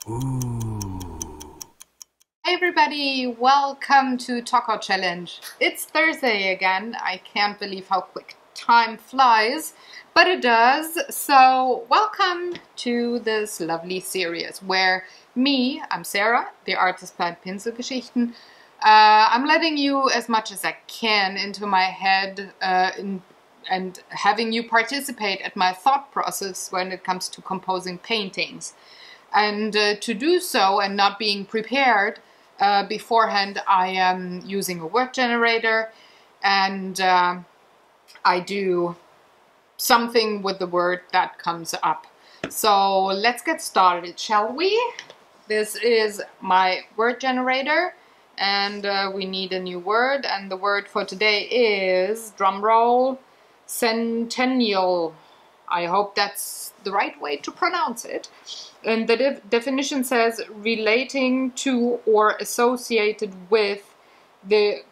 Hey everybody, welcome to Talk-ohhh-Challenge. It's Thursday again. I can't believe how quick time flies, but it does. So welcome to this lovely series where I'm Sarah, the artist behind Pinselgeschichten. I'm letting you as much as I can into my head and having you participate at my thought process when it comes to composing paintings. And to do so and not being prepared beforehand, I am using a word generator, and I do something with the word that comes up. So let's get started, shall we? This is my word generator, and we need a new word, and the word for today is, drumroll, Centennial. I hope that's the right way to pronounce it. And the definition says relating to or associated with the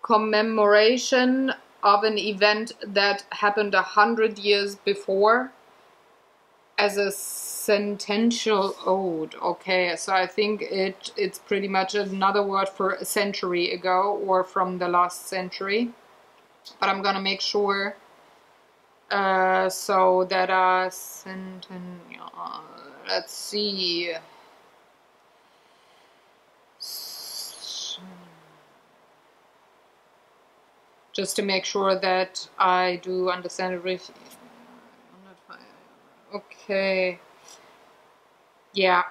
commemoration of an event that happened 100 years before as a centennial ode. Okay, so I think it's pretty much another word for a century ago or from the last century. But I'm gonna make sure so that Centennial, let's see. Just to make sure that I do understand it. Okay. Yeah.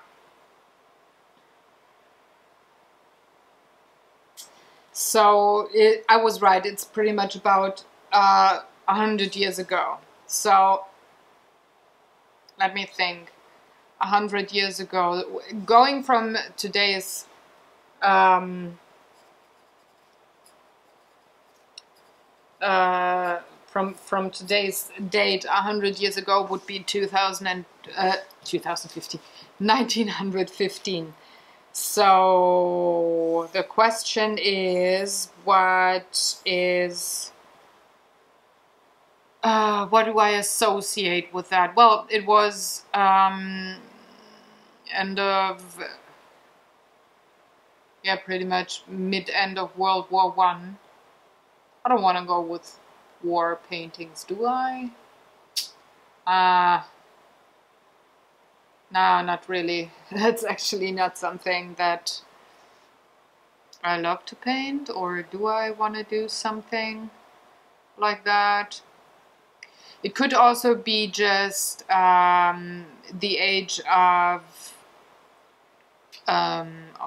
So I was right. It's pretty much about 100 years ago. So let me think. 100 years ago, going from today's from today's date, 100 years ago would be 1915. So the question is, what do I associate with that? Well, it was end of, yeah, pretty much mid-end of World War I. I don't want to go with war paintings, do I? No, not really. That's actually not something that I love to paint, or do I want to do something like that? It could also be just the age of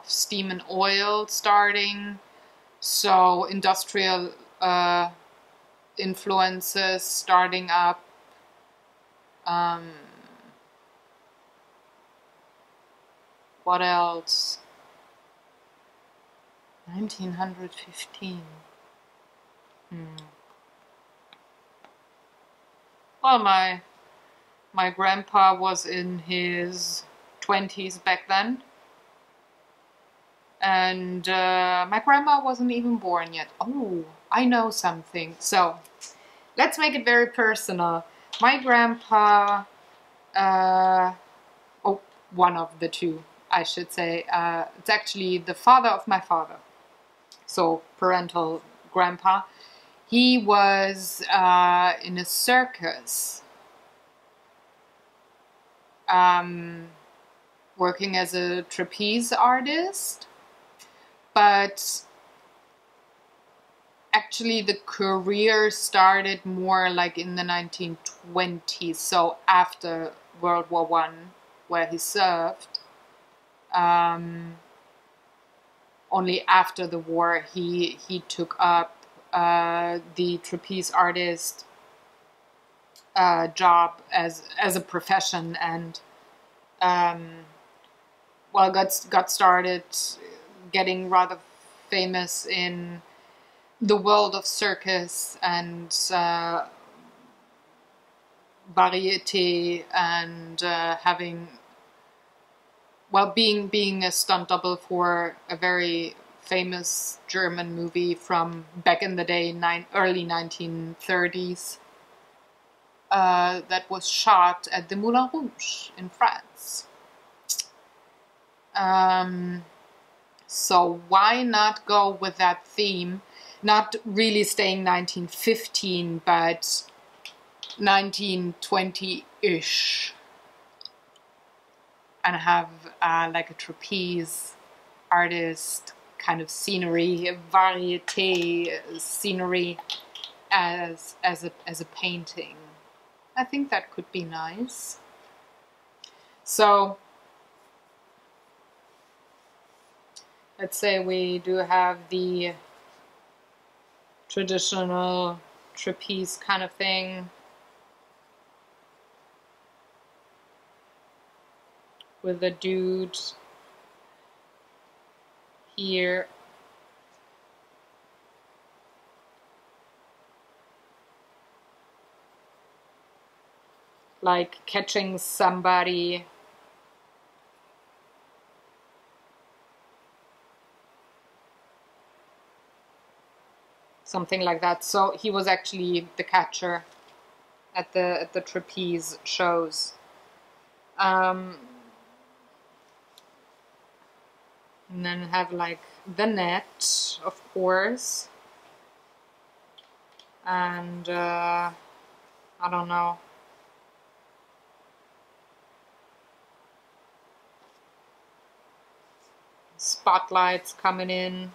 steam and oil starting, so industrial influences starting up. What else? 1915. Well, my grandpa was in his 20s back then, and my grandma wasn't even born yet. Oh, I know something. So let's make it very personal. My grandpa, one of the two, I should say. It's actually the father of my father, so parental grandpa. He was in a circus, working as a trapeze artist, but actually the career started more like in the 1920s, so after World War I, where he served. Only after the war he took up the trapeze artist job as a profession, and well, got started getting rather famous in the world of circus and variety, and having, well, being a stunt double for a very famous German movie from back in the day, early 1930s, that was shot at the Moulin Rouge in France. So why not go with that theme? Not really staying 1915, but 1920-ish. And have like a trapeze artist kind of scenery, variety scenery as a painting. I think that could be nice. So let's say we do have the traditional trapeze kind of thing with a dude here. Like catching somebody. Something like that. So he was actually the catcher at the trapeze shows. And then have like the net, of course. And I don't know. Spotlights coming in.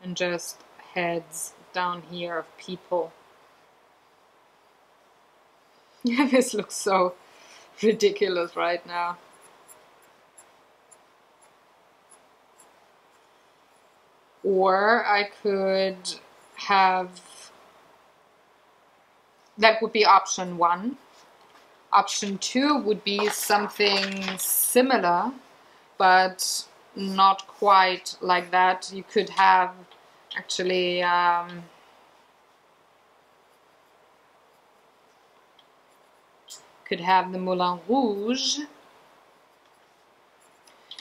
And just heads down here of people. Yeah, this looks so ridiculous right now. Or I could have, that would be option 1. Option 2 would be something similar, but not quite like that. You could have actually could have the Moulin Rouge,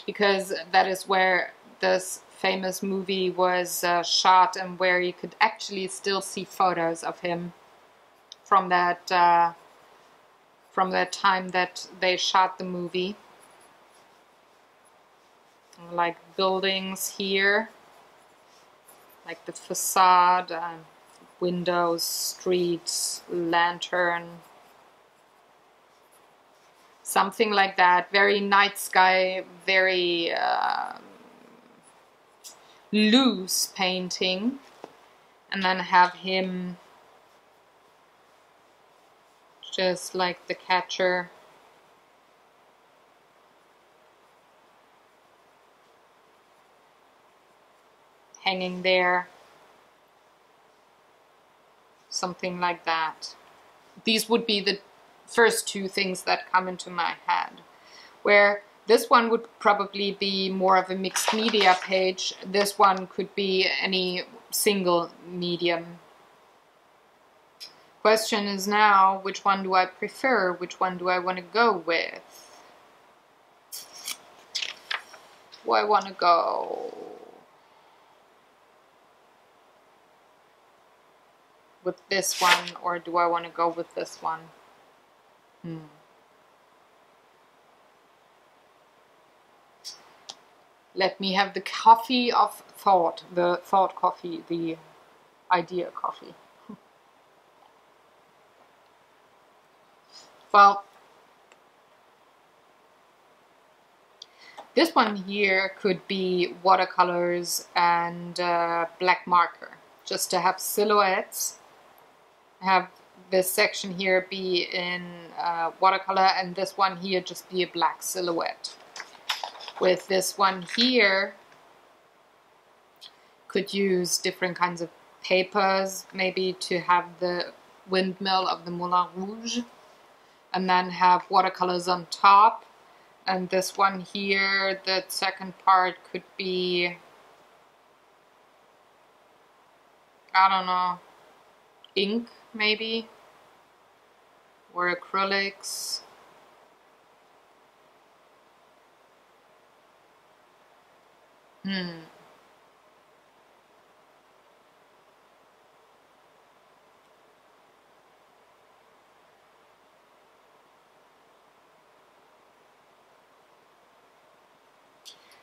because that is where this famous movie was shot, and where you could actually still see photos of him from that time that they shot the movie. Like buildings here, like the facade, windows, streets, lantern, something like that. Very night sky, very loose painting. And then have him just like the catcher. Hanging there. Something like that. These would be the first 2 things that come into my head. Where this one would probably be more of a mixed media page. This one could be any single medium. Question is now, which one do I prefer? Which one do I want to go with? Do I want to go with this one, or do I want to go with this one? Let me have the coffee of thought, the thought coffee, the idea coffee. Well, this one here could be watercolors and black marker, just to have silhouettes. Have this section here be in watercolor, and this one here just be a black silhouette. With this one here, could use different kinds of papers, maybe to have the windmill of the Moulin Rouge, and then have watercolors on top. And this one here, the second part could be, I don't know, ink maybe, or acrylics.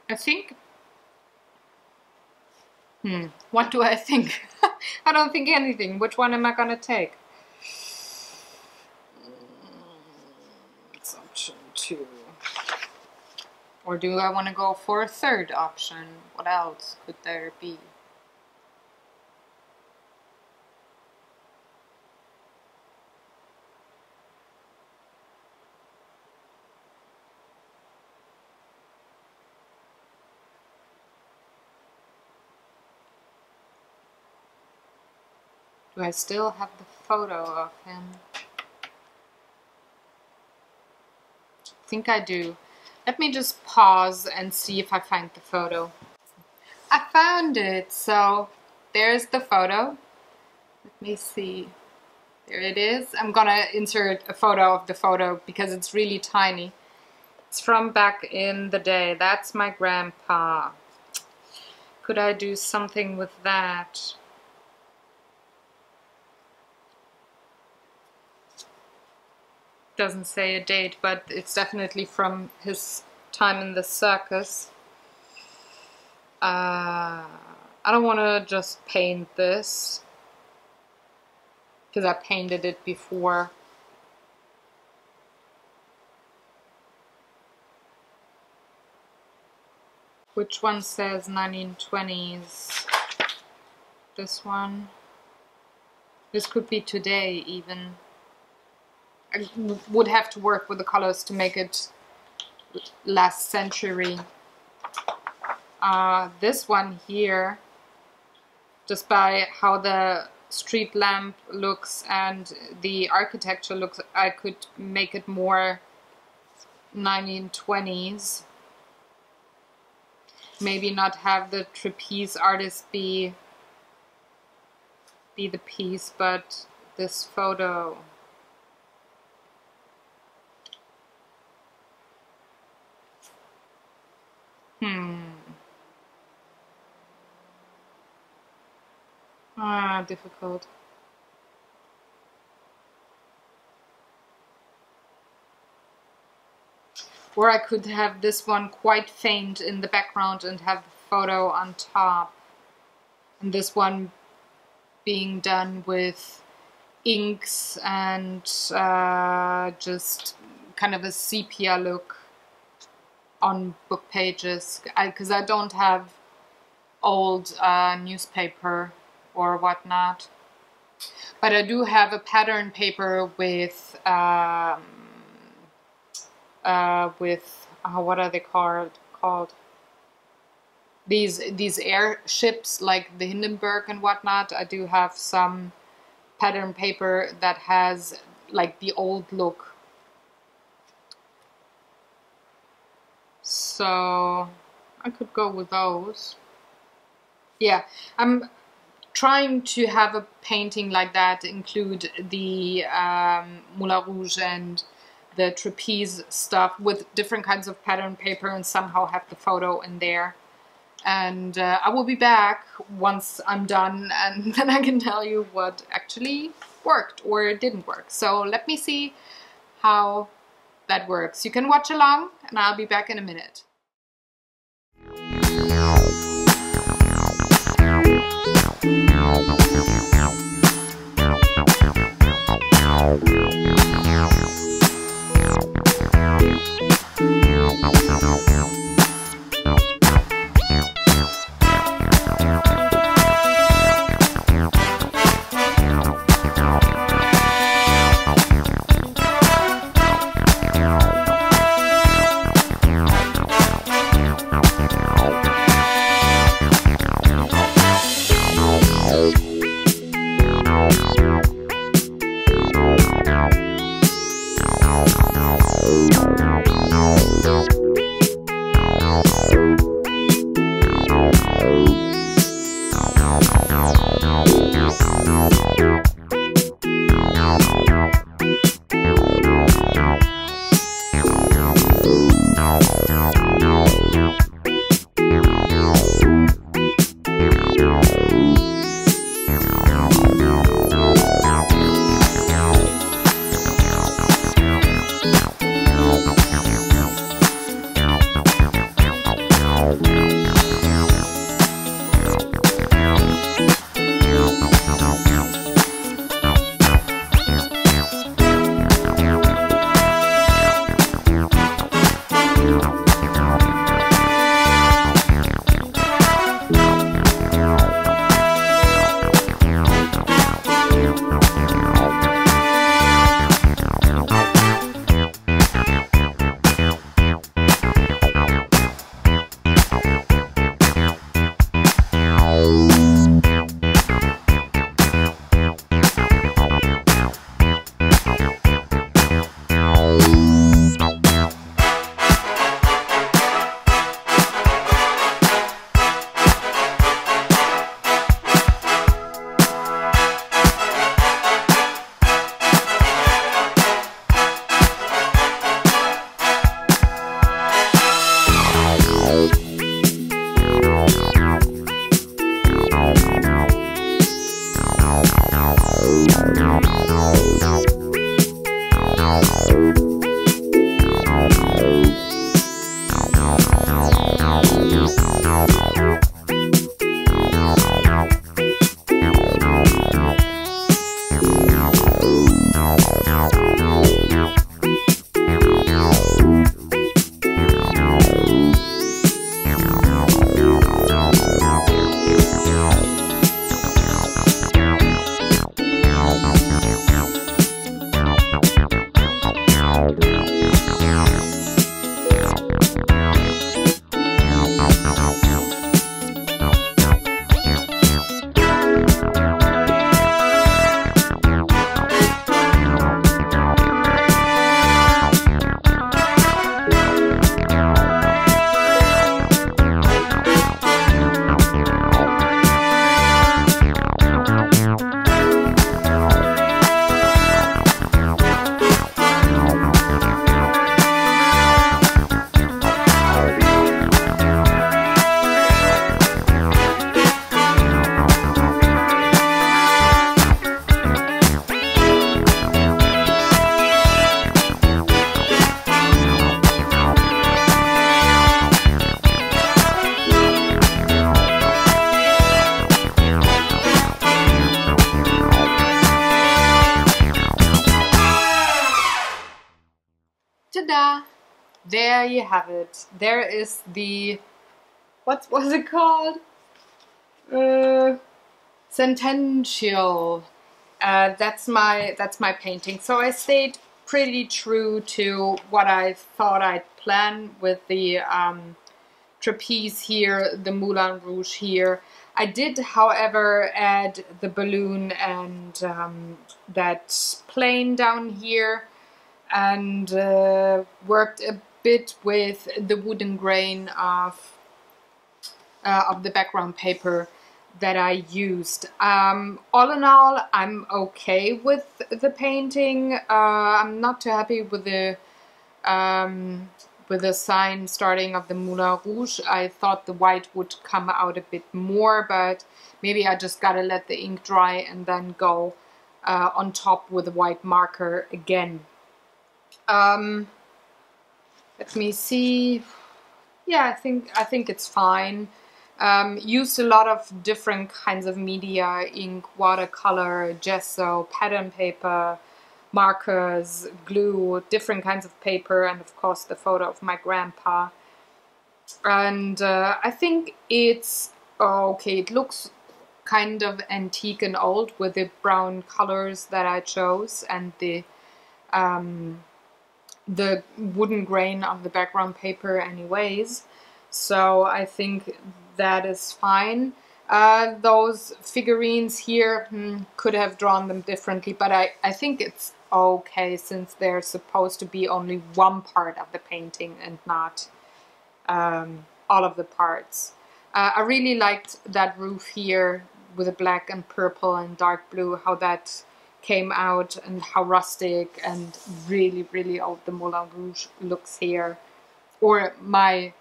I think, what do I think? I don't think anything. Which one am I gonna take? It's option 2. Or do I want to go for a third option? What else could there be? Do I still have the photo of him? I think I do. Let me just pause and see if I find the photo. I found it, so there's the photo. Let me see. There it is. I'm gonna insert a photo of the photo because it's really tiny. It's from back in the day. That's my grandpa. Could I do something with that? Doesn't say a date, but it's definitely from his time in the circus. I don't want to just paint this because I painted it before. Which one says 1920s? This one? This could be today even. I would have to work with the colors to make it last century. This one here, just by how the street lamp looks and the architecture looks, I could make it more 1920s. Maybe not have the trapeze artist be the piece, but this photo. Difficult. Or I could have this one quite faint in the background and have the photo on top. And this one being done with inks and just kind of a sepia look on book pages. Because I don't have old newspaper or whatnot. But I do have a pattern paper with what are they called? These airships like the Hindenburg and whatnot. I do have some pattern paper that has like the old look. So I could go with those. Yeah, I'm trying to have a painting like that include the Moulin Rouge and the trapeze stuff with different kinds of pattern paper and somehow have the photo in there. And I will be back once I'm done and then I can tell you what actually worked or didn't work. So let me see how that works. You can watch along and I'll be back in a minute. Ta-da! There you have it. There is the, what was it called? Centennial. That's my painting. So I stayed pretty true to what I thought I'd plan with the trapeze here, the Moulin Rouge here. I did, however, add the balloon and that plane down here, and worked a bit with the wooden grain of the background paper that I used. All in all, I'm okay with the painting. I'm not too happy with the sign starting of the Moulin Rouge. I thought the white would come out a bit more, but maybe I just gotta let the ink dry and then go on top with a white marker again. Let me see. Yeah, I think it's fine. Used a lot of different kinds of media: ink, watercolor, gesso, pattern paper, markers, glue, different kinds of paper, and of course the photo of my grandpa. And I think it's okay. It looks kind of antique and old with the brown colors that I chose and the wooden grain of the background paper anyways. So I think that is fine. Those figurines here, could have drawn them differently, but I think it's okay since they're supposed to be only one part of the painting and not all of the parts. I really liked that roof here with the black and purple and dark blue, how that came out and how rustic and really old the Moulin Rouge looks here, or my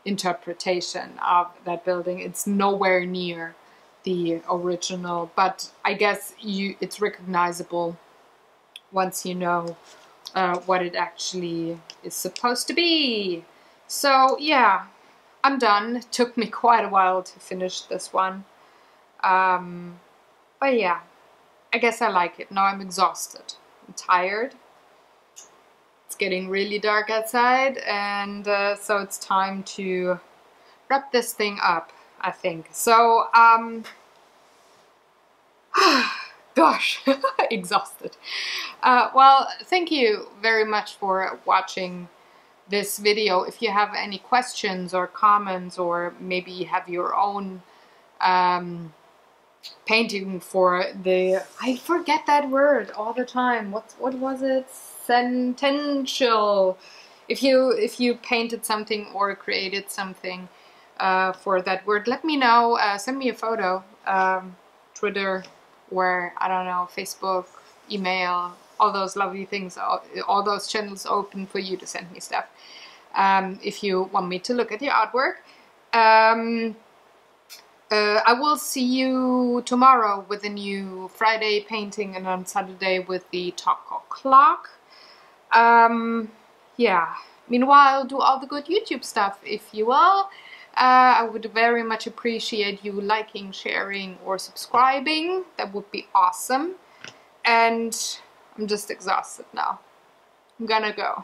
interpretation of that building. It's nowhere near the original, but I guess it's recognizable once you know what it actually is supposed to be. So yeah, I'm done. It took me quite a while to finish this one, but yeah, I guess I like it. Now I'm exhausted. I'm tired. It's getting really dark outside, and so it's time to wrap this thing up, I think. So Gosh, exhausted. Well, thank you very much for watching this video. If you have any questions or comments, or maybe you have your own painting for the, I forget that word all the time. What was it? Centennial. If you painted something or created something for that word, let me know. Send me a photo. Twitter, or I don't know, Facebook, email, all those lovely things, all those channels open for you to send me stuff. If you want me to look at your artwork. I will see you tomorrow with a new Friday painting, and on Saturday with the Talk-ohhh-Challenge. Yeah, meanwhile, do all the good YouTube stuff if you will. I would very much appreciate you liking, sharing, or subscribing. That would be awesome. And I'm just exhausted now. I'm gonna go.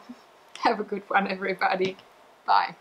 Have a good one, everybody. Bye.